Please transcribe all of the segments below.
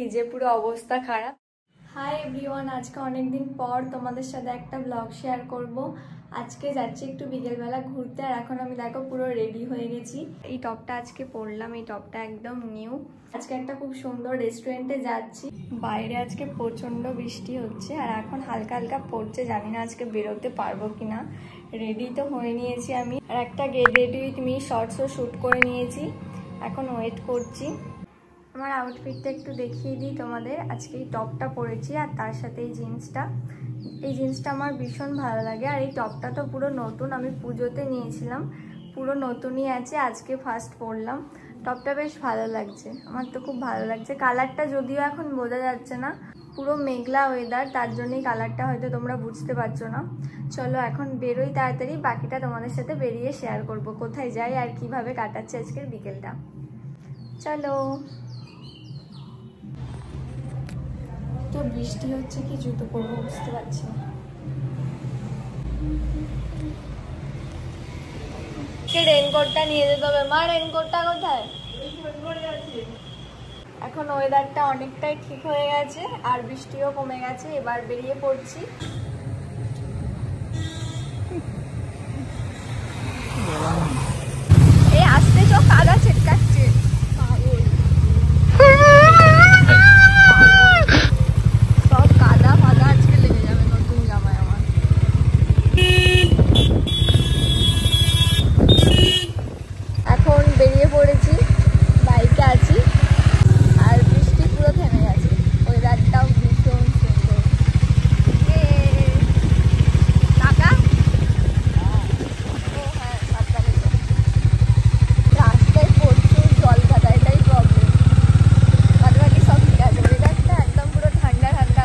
ভিজে পুরো অবস্থা খারাপ। হাই এভরিওয়ান, আজকে অনেকদিন পর তোমাদের সাথে একটা ব্লগ শেয়ার করব। আজকে যাচ্ছি একটু বিকেলবেলা ঘুরতে, আর এখন আমি দেখো পুরো রেডি হয়ে গেছি। এই টপটা আজকে পরলাম, এই টপটা একদম নিউ। আজকে একটা খুব সুন্দর রেস্টুরেন্টে যাচ্ছি। বাইরে আজকে প্রচন্ড বৃষ্টি হচ্ছে আর এখন হালকা হালকা পড়ছে, জানি না আজকে বেরোতে পারবো কিনা। রেডি তো হয়ে নিয়েছি আমি, আর একটা গেট রেডি উইথ মি শর্টসও শ্যুট করে নিয়েছি, এখন ওয়েট করছি। আমার আউটফিটটা একটু দেখিয়ে দিই তোমাদের। আজকে এই টপটা পরেছি আর তার সাথে এই জিন্সটা আমার ভীষণ ভালো লাগে। আর এই টপটা তো পুরো নতুন, আমি পুজোতে নিয়েছিলাম, পুরো নতুনই আছে, আজকে ফার্স্ট পরলাম। টপটা বেশ ভালো লাগছে, আমার তো খুব ভালো লাগছে। কালারটা যদিও এখন বোঝা যাচ্ছে না, পুরো মেঘলা ওয়েদার, তার জন্যই কালারটা হয়তো তোমরা বুঝতে পারছো না। চলো এখন বেরোই তাড়াতাড়ি, বাকিটা তোমাদের সাথে বেরিয়ে শেয়ার করব কোথায় যাই আর কিভাবে কাটাচ্ছে আজকের বিকেলটা। চলো। তো বৃষ্টি হচ্ছে, কি জুতো পরবো বুঝতে পারছি না। রেনকোটটা নিয়ে যেতে হবে। মা, রেনকোটটা কোথায়? এখন ওয়েদারটা অনেকটাই ঠিক হয়ে গেছে আর বৃষ্টিও কমে গেছে, এবার বেরিয়ে পড়ছি। এই আসতে চো, কাদা ছিটকাচ্ছে। সব কাদা ফাদা আজকে লেগে যাবে নতুন জামায় আমার। এখন বেরিয়ে পড়েছি, বাইকে আছি আর বৃষ্টি পুরো থেমে গেছে, ওয়েদারটাও ভীষণ সুন্দর। কাকা, ও হ্যাঁ, রাস্তায় প্রচুর জল কাদা, এটাই প্রবলেম। বাকি সব ঠিক আছে, ওয়েদারটা একদম পুরো ঠান্ডা ঠান্ডা।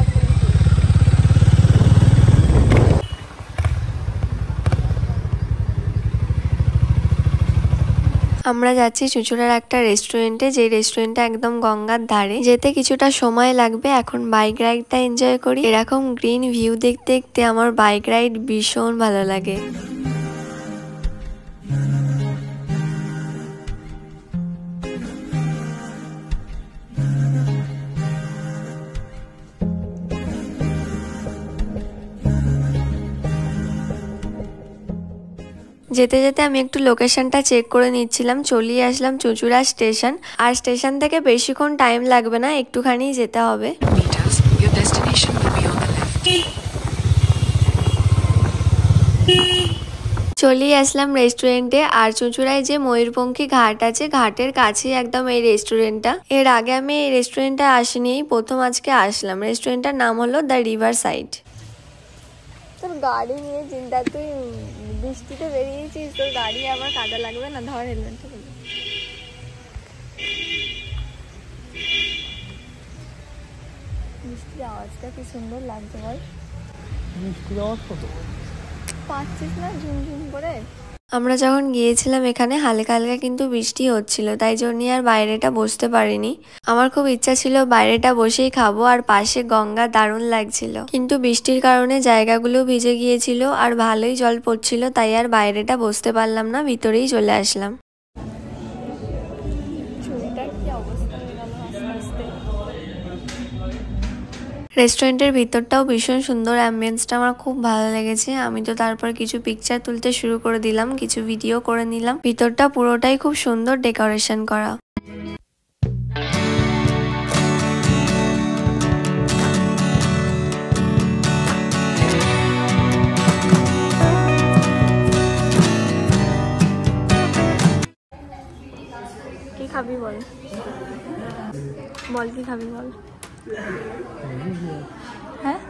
আমরা যাচ্ছি চুঁচুড়ার একটা রেস্টুরেন্টে, যে রেস্টুরেন্টটা একদম গঙ্গার ধারে। যেতে কিছুটা সময় লাগবে, এখন বাইক রাইডটা এনজয় করি। এরকম গ্রিন ভিউ দেখতে দেখতে আমার বাইক রাইড ভীষণ ভালো লাগে। যেতে যেতে আমি একটু লোকেশনটা চেক করে নিচ্ছিলাম। চলিয়ে আসলাম চুঁচুড়া স্টেশন, আর স্টেশন থেকে বেশিক্ষণ টাইম লাগবে না, একটুখানি যেতে হবে। চলিয়ে আসলাম রেস্টুরেন্টে। আর চুঁচুড়ায় যে ময়ূরপঙ্খী ঘাট আছে, ঘাটের কাছেই একদম এই রেস্টুরেন্টটা। এর আগে আমি এই রেস্টুরেন্টে আসিনি, প্রথম আজকে আসলাম। রেস্টুরেন্টটার নাম হলো দ্য রিভার সাইড। তোর গাড়ি নিয়ে চিন্তা, তুই বৃষ্টিতে বেরিয়েছিস, তোর গাড়ি আবার কাদা লাগবে না। ধর হেলমেটটা। বৃষ্টির আওয়াজটা কি সুন্দর লাগছে বল। বৃষ্টির আওয়াজ কত পাচ্ছিস না ঝুমঝুম করে। আমরা যখন গিয়েছিলাম এখানে হালকা হালকা কিন্তু বৃষ্টি হচ্ছিল, তাই জন্যই আর বাইরেটা বসতে পারিনি। আমার খুব ইচ্ছা ছিল বাইরেটা বসেই খাবো, আর পাশে গঙ্গা দারুণ লাগছিল, কিন্তু বৃষ্টির কারণে জায়গাগুলো ভিজে গিয়েছিল আর ভালোই জল পড়ছিল, তাই আর বাইরেটা বসতে পারলাম না, ভিতরেই চলে আসলাম। রেস্টুরেন্টের ভিতরটাও ভীষণ সুন্দর, অ্যাম্বিয়েন্সটা আমার খুব ভালো লেগেছে। আমি তো তারপর কিছু পিকচার তুলতে শুরু করে দিলাম, কিছু ভিডিও করে নিলাম। ভিতরটা পুরোটাই খুব সুন্দর ডেকোরেশন করা। কি খাবি বল, বল কি খাবি বল। হ্যাঁ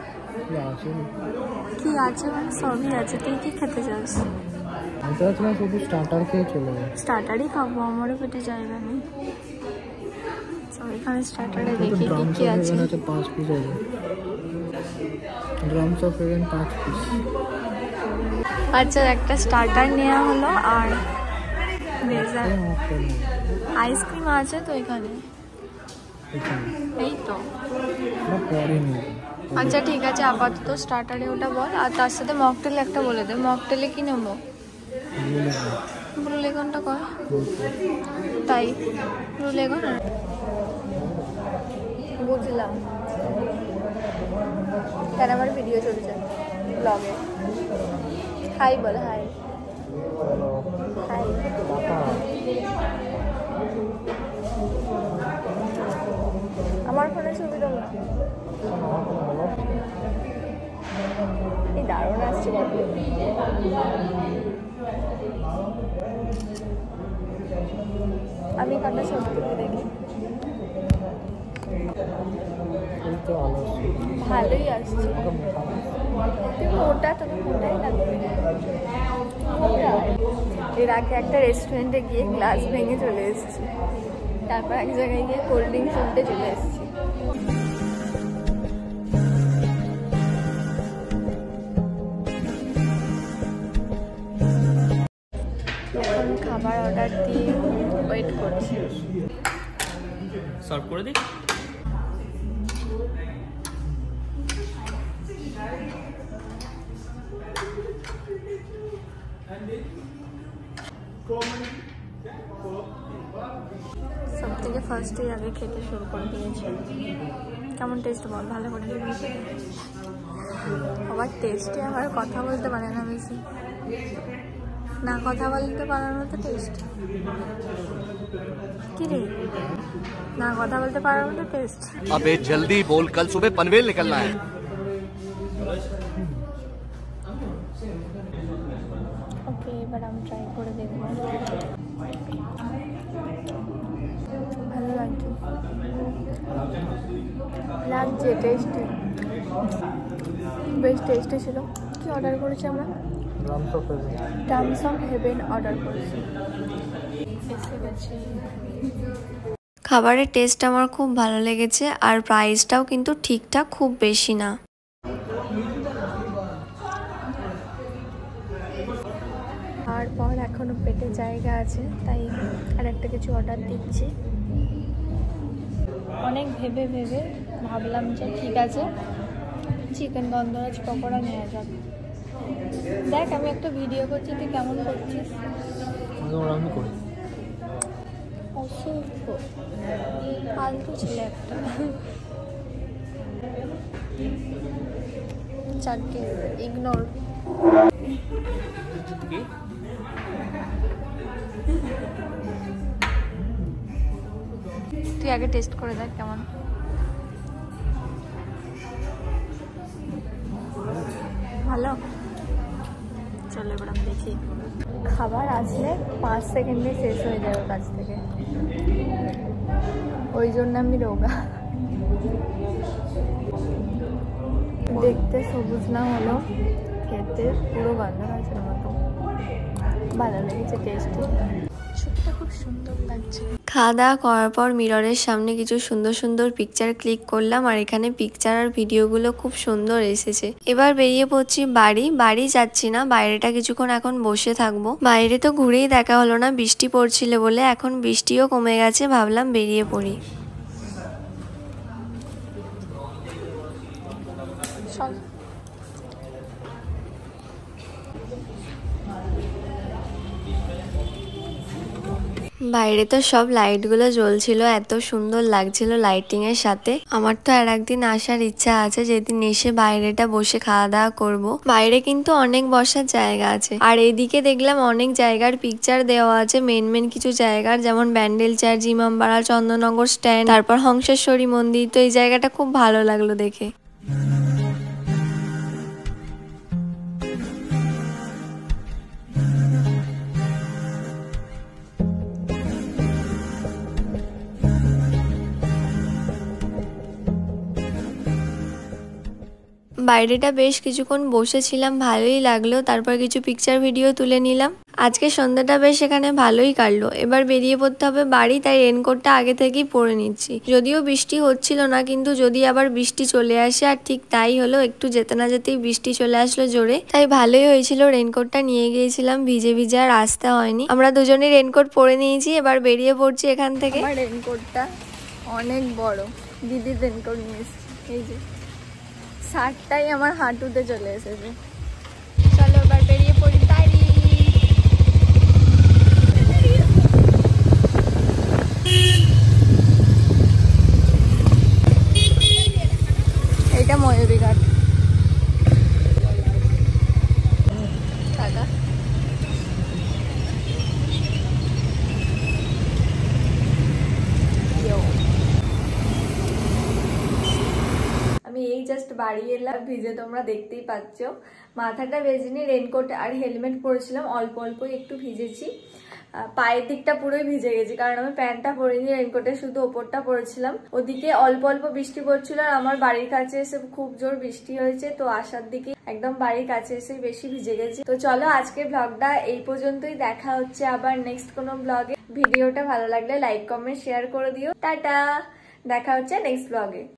কি আছে মানে সবই আছে, তুই কি খেতে চাস? শুধু স্টার্টার খেয়ে চলে যাবে। স্টার্টারই খাবো, আমারও পেটে যাইবে না। এখানে স্টার্টারে দেখি কি কি আছে। 5 পিস আছে, ড্রামস অফ হেভেন 5 পিস। আচ্ছা, একটা স্টার্টার নেওয়া হলো আর ডেজার্ট আইসক্রিম আছে তো এখানে, এই তো। আচ্ছা ঠিক আছে, আপাতত স্টার্টারে ওটা বল, আর তার সাথে মকটেল একটা বলে দে। মকটেলে কি নেবো? ব্লু লেগনটা কর, তাই ব্লু লেগন। বুঝলাম, কেন আমার ভিডিও চলছে ব্লগে। হাই বল, হাই হাই। আমার ফোনে ছবি তোল না, এই দারুণ আসছে। আমি কটা ছবি তুলে দেখি। ভালোই আসছে, ওটা তুমি ওটাই লাগবে। এর আগে একটা রেস্টুরেন্টে গিয়ে গ্লাস ভেঙে চলে এসেছি, তারপর এক জায়গায় গিয়ে কোল্ড ড্রিঙ্কস আনতে চলে এসেছি। এখন খাবার অর্ডার দিয়ে ওয়েট করছি। সার্ভ করে দিই। সব থেকে ফার্স্টে আগে খেতে শুরু করে দিয়েছি। কেমন টেস্ট বল, ভালো করে দিয়েছি। আবার টেস্টে আমার কথা বলতে পারে না বেশি, না কথা বলতে পারার মতো টেস্ট। কি রে, না কথা বলতে পারার মতো টেস্ট। अबे जल्दी बोल, कल सुबह पनवेल निकलना है। ওকে, এবার আমি ট্রাই করে দেখবো। ভালো লাগছে, লাগছে টেস্টি, বেশ টেস্টি ছিল। কি অর্ডার করেছি আমরা? ড্রামস অফ হেভেন অর্ডার করেছি। এসে গেছে। খাবারের টেস্ট আমার খুব ভালো লেগেছে, আর প্রাইসটাও কিন্তু ঠিকঠাক, খুব বেশি না। তারপর এখনো পেটে জায়গা আছে, তাই আর একটা কিছু অর্ডার দিচ্ছি। অনেক ভেবে ভেবে ভাবলাম যে ঠিক আছে, চিকেন গন্ধরাজ পকোড়া নেওয়া যাক। দেখ, আমি একটা ভিডিও করছি, তুই কেমন করছিস? অসভ্য ফালতু ছিল একটা। চারটে ইগনোর। তুই আগে টেস্ট করে দেখ কেমন। ভালো, চলো এবার আমি দেখি। খাবার আসলে 5 সেকেন্ডে শেষ হয়ে যায় ওর কাছ থেকে, ওই জন্য আমি রোগা। দেখতে সবুজ না হলো, খেতে পুরো গন্ধরাজের মতো। ভালো লেগেছে, টেস্টি, ছবিটা খুব সুন্দর লাগছে। খাওয়া দাওয়া করার পর মিররের সামনে কিছু সুন্দর সুন্দর পিকচার ক্লিক করলাম, আর এখানে পিকচার আর ভিডিওগুলো খুব সুন্দর এসেছে। এবার বেরিয়ে পড়ছি বাড়ি যাচ্ছি না, বাইরেটা কিছুক্ষণ এখন বসে থাকবো। বাইরে তো ঘুরেই দেখা হলো না, বৃষ্টি পড়ছিল বলে। এখন বৃষ্টিও কমে গেছে, ভাবলাম বেরিয়ে পড়ি। বাইরে তো সব লাইটগুলো জ্বলছিল, এত সুন্দর লাগছিল লাইটিং এর সাথে। আমার তো আর একদিন আসার ইচ্ছা আছে, যেদিন এসে বাইরেটা বসে খাওয়া দাওয়া করব। বাইরে কিন্তু অনেক বসার জায়গা আছে, আর এদিকে দেখলাম অনেক জায়গার পিকচার দেওয়া আছে, মেন কিছু জায়গার, যেমন ব্যান্ডেল চার্চ, ইমামবাড়া, চন্দননগর স্ট্যান্ড, তারপর হংসেশ্বরী মন্দির। তো এই জায়গাটা খুব ভালো লাগলো দেখে। বাইরেটা বেশ কিছুক্ষণ বসেছিলাম, ভালোই লাগলো। তারপর কিছু পিকচার ভিডিও তুলে নিলাম। আজকে সন্ধ্যাটা বেশ এখানে ভালোই কাটলো। এবার বেরিয়ে পড়তে হবে বাড়ি, তাই রেনকোটটা আগে থেকেই পরে নিচ্ছি। যদিও বৃষ্টি হচ্ছিল না, কিন্তু যদি আবার বৃষ্টি চলে আসে, আর ঠিক তাই হলো। একটু যেতে না যেতেই বৃষ্টি চলে আসলো জোরে, তাই ভালোই হয়েছিল রেনকোটটা নিয়ে গিয়েছিলাম, ভিজে ভিজে আর আসতে হয়নি। আমরা দুজনেই রেনকোট পরে নিয়েছি, এবার বেরিয়ে পড়ছি এখান থেকে। আমার রেনকোটটা অনেক বড়, দিদির রেনকোট নিয়ে এসেছি, এই যে শার্টটাই আমার হাঁটুতে চলে এসেছে। চলো এবার বেরিয়ে পড়ি তাড়ি। বাড়ি এলাম, ভিজে তোমরা দেখতেই পাচ্ছ। মাথাটা ভেজিনি, রেনকোট আর হেলমেট পরেছিলাম, অল্প অল্প একটু ভিজেছি। পায়ের দিকটা পুরোই ভিজে গেছি, কারণ আমি প্যান্টটা পরিনি, রেনকোটের শুধু ওপরটা পরেছিলাম। ওদিকে অল্প অল্প বৃষ্টি পড়ছিল, আর আমার বাড়ির কাছে এসে খুব জোর বৃষ্টি হয়েছে, তো আসার দিকে একদম বাড়ির কাছে এসে বেশি ভিজে গেছি। তো চলো আজকের ব্লগটা এই পর্যন্তই, দেখা হচ্ছে আবার নেক্সট কোনো ব্লগে। ভিডিওটা ভালো লাগলে লাইক কমেন্ট শেয়ার করে দিও। টাটা, দেখা হচ্ছে নেক্সট ব্লগে।